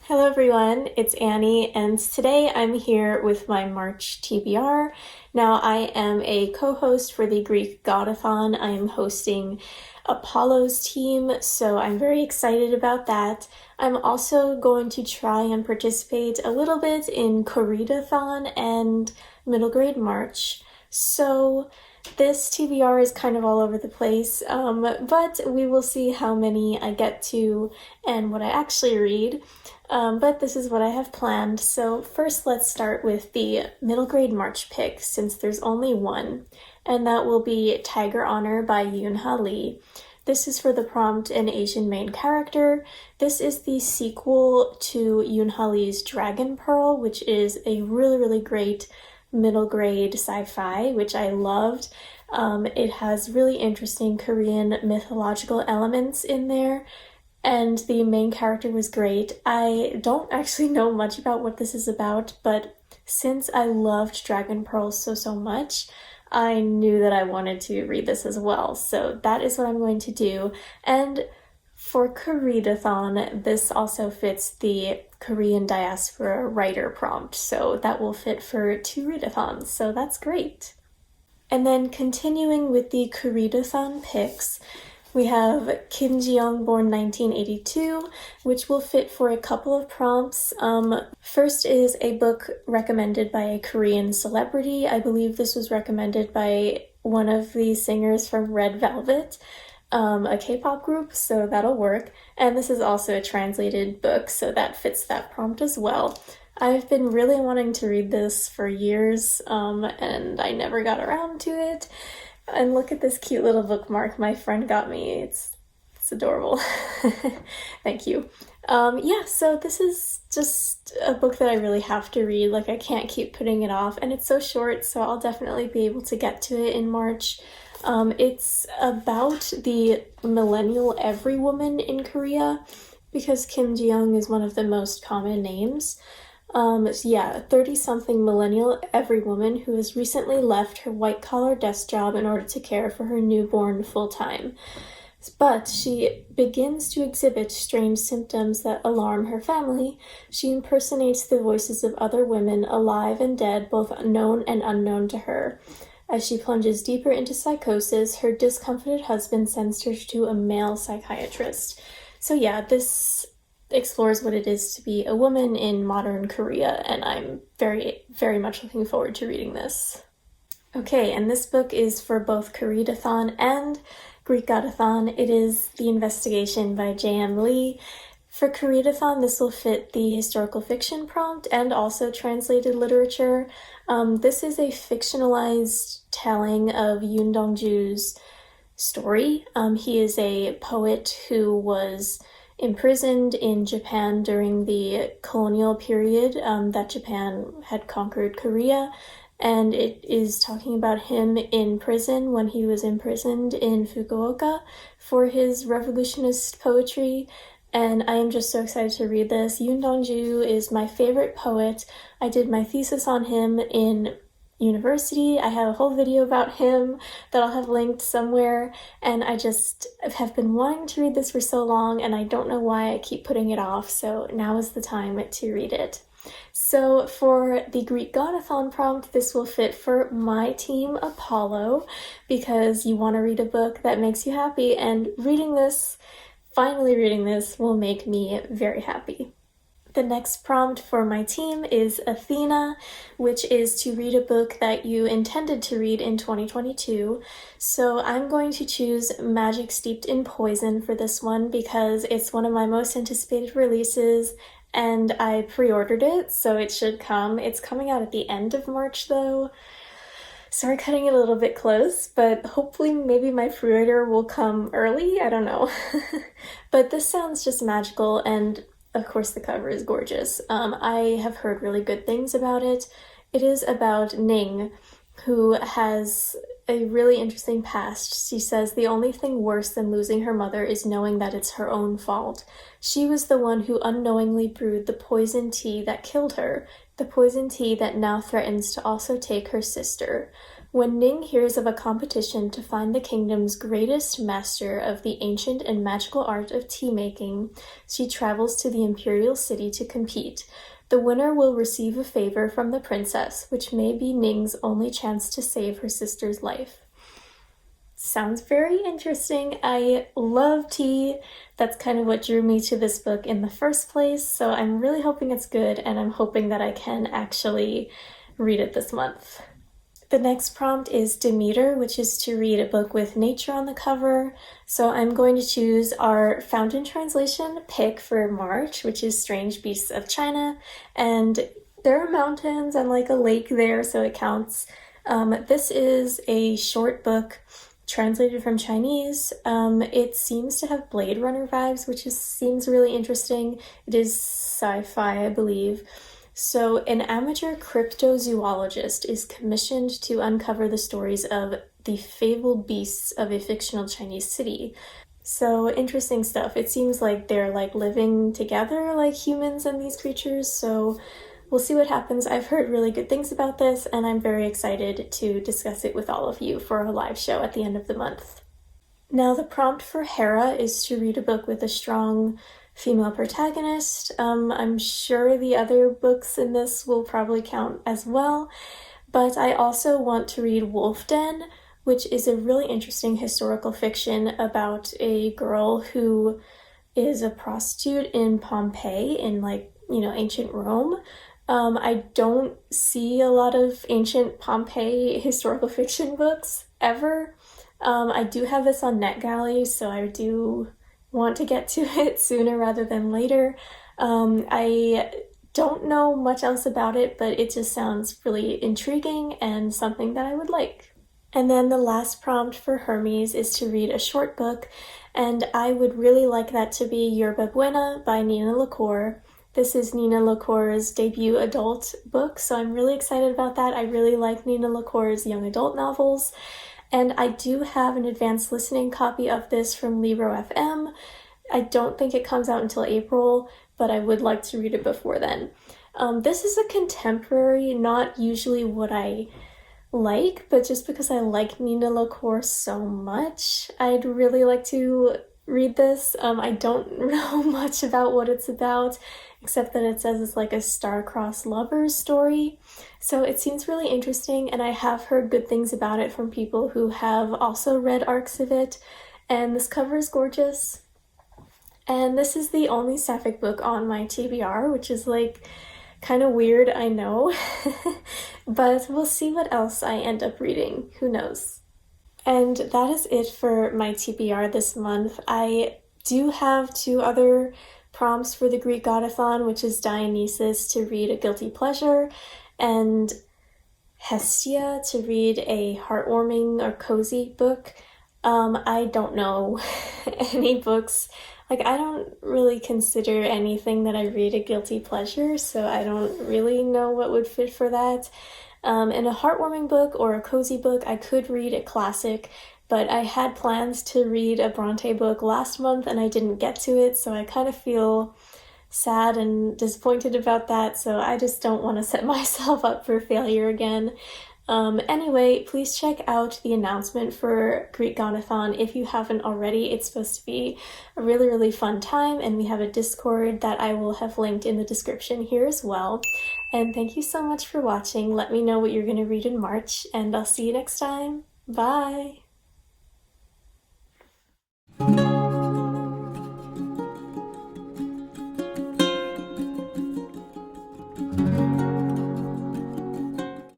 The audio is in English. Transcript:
Hello everyone, it's Annie, and today I'm here with my March TBR. Now I am a co-host for the Greekgodathon. I am hosting Apollo's team, so I'm very excited about that. I'm also going to try and participate a little bit in Koreadathon and Middle Grade March. So this TBR is kind of all over the place, but we will see how many I get to and what I actually read. But this is what I have planned. So first let's start with the middle grade March pick, since there's only one, and that will be Tiger Honor by Yoon-ha Lee. This is for the prompt An Asian Main Character. This is the sequel to Yoon-ha Lee's Dragon Pearl, which is a really great middle grade sci-fi, which I loved. It has really interesting Korean mythological elements in there, and the main character was great. I don't actually know much about what this is about, but since I loved Dragon Pearl so much, I knew that I wanted to read this as well. So that is what I'm going to do. And for Koreadathon, this also fits the Korean diaspora writer prompt, so that will fit for 2 readathons, so that's great. And then continuing with the Koreadathon picks, we have Kim Ji-young, born 1982, which will fit for a couple of prompts. First is a book recommended by a Korean celebrity. I believe this was recommended by one of the singers from Red Velvet, a K-pop group, so that'll work. And this is also a translated book, so that fits that prompt as well. I've been really wanting to read this for years, and I never got around to it. And look at this cute little bookmark my friend got me. It's adorable. Thank you. Yeah, so this is just a book that I really have to read. Like, I can't keep putting it off, and it's so short, so I'll definitely be able to get to it in March. It's about the millennial every woman in Korea, because Kim Ji-young is one of the most common names. So yeah, 30-something millennial every woman who has recently left her white-collar desk job in order to care for her newborn full-time. But she begins to exhibit strange symptoms that alarm her family. She impersonates the voices of other women, alive and dead, both known and unknown to her. As she plunges deeper into psychosis, her discomfited husband sends her to a male psychiatrist. So yeah, this explores what it is to be a woman in modern Korea, and I'm very much looking forward to reading this. Okay, and this book is for both Koreadathon and Greekgodathon. It is The Investigation by J.M. Lee. For Koreadathon, this will fit the historical fiction prompt and also translated literature. This is a fictionalized telling of Yoon Dong-ju's story. He is a poet who was imprisoned in Japan during the colonial period that Japan had conquered Korea, and it is talking about him in prison when he was imprisoned in Fukuoka for his revolutionist poetry, and I am just so excited to read this. Yoon Dong-ju is my favorite poet. I did my thesis on him in university. I have a whole video about him that I'll have linked somewhere, and I just have been wanting to read this for so long, and I don't know why I keep putting it off, so now is the time to read it. So for the Greekgodathon prompt, this will fit for my team, Apollo, because you want to read a book that makes you happy, and finally reading this will make me very happy. The next prompt for my team is Athena, which is to read a book that you intended to read in 2022. So I'm going to choose Magic Steeped in Poison for this one because it's one of my most anticipated releases, and I pre-ordered it, so it should come. It's coming out at the end of March though, so we're cutting it a little bit close, but hopefully maybe my pre-order will come early, I don't know. But this sounds just magical, and of course the cover is gorgeous. I have heard really good things about it. It is about Ning, who has a really interesting past. She says the only thing worse than losing her mother is knowing that it's her own fault. She was the one who unknowingly brewed the poison tea that killed her, the poison tea that now threatens to also take her sister. When Ning hears of a competition to find the kingdom's greatest master of the ancient and magical art of tea-making, she travels to the imperial city to compete. The winner will receive a favor from the princess, which may be Ning's only chance to save her sister's life. Sounds very interesting. I love tea. That's kind of what drew me to this book in the first place, so I'm really hoping it's good, and I'm hoping that I can actually read it this month. The next prompt is Demeter, which is to read a book with nature on the cover. So I'm going to choose our fountain translation pick for March, which is Strange Beasts of China. And there are mountains and like a lake there, so it counts. This is a short book translated from Chinese. It seems to have Blade Runner vibes, which seems really interesting. It is sci-fi, I believe. So an amateur cryptozoologist is commissioned to uncover the stories of the fabled beasts of a fictional Chinese city. So interesting stuff. It seems like they're like living together like humans and these creatures, so we'll see what happens. I've heard really good things about this, and I'm very excited to discuss it with all of you for a live show at the end of the month. Now the prompt for Hera is to read a book with a strong female protagonist. I'm sure the other books in this will probably count as well, but I also want to read Wolf Den, which is a really interesting historical fiction about a girl who is a prostitute in Pompeii in ancient Rome. I don't see a lot of ancient Pompeii historical fiction books ever. I do have this on NetGalley, so I do want to get to it sooner rather than later. I don't know much else about it, but it just sounds really intriguing and something that I would like. And then the last prompt for Hermes is to read a short book, and I would really like that to be Yerba Buena by Nina LaCour. This is Nina LaCour's debut adult book, so I'm really excited about that. I really like Nina LaCour's young adult novels. And I do have an advanced listening copy of this from Libro FM. I don't think it comes out until April, but I would like to read it before then. This is a contemporary, not usually what I like, but just because I like Nina LaCour so much, I'd really like to read this. I don't know much about what it's about, except that it says it's like a star-crossed lovers story. So it seems really interesting, and I have heard good things about it from people who have also read arcs of it, and this cover is gorgeous. And this is the only sapphic book on my TBR, which is like kind of weird, I know, but we'll see what else I end up reading, who knows. And that is it for my TBR this month. I do have 2 other prompts for the Greekgodathon, which is Dionysus to read a guilty pleasure, and Hestia to read a heartwarming or cozy book. I don't know any books. I don't really consider anything that I read a guilty pleasure, so I don't really know what would fit for that. In a heartwarming book or a cozy book, I could read a classic, but I had plans to read a Bronte book last month and I didn't get to it, so I kind of feel sad and disappointed about that, so I just don't want to set myself up for failure again. Anyway, please check out the announcement for Greekgodathon if you haven't already. It's supposed to be a really, really fun time, and we have a Discord that I will have linked in the description here as well. And thank you so much for watching. Let me know what you're going to read in March, and I'll see you next time. Bye!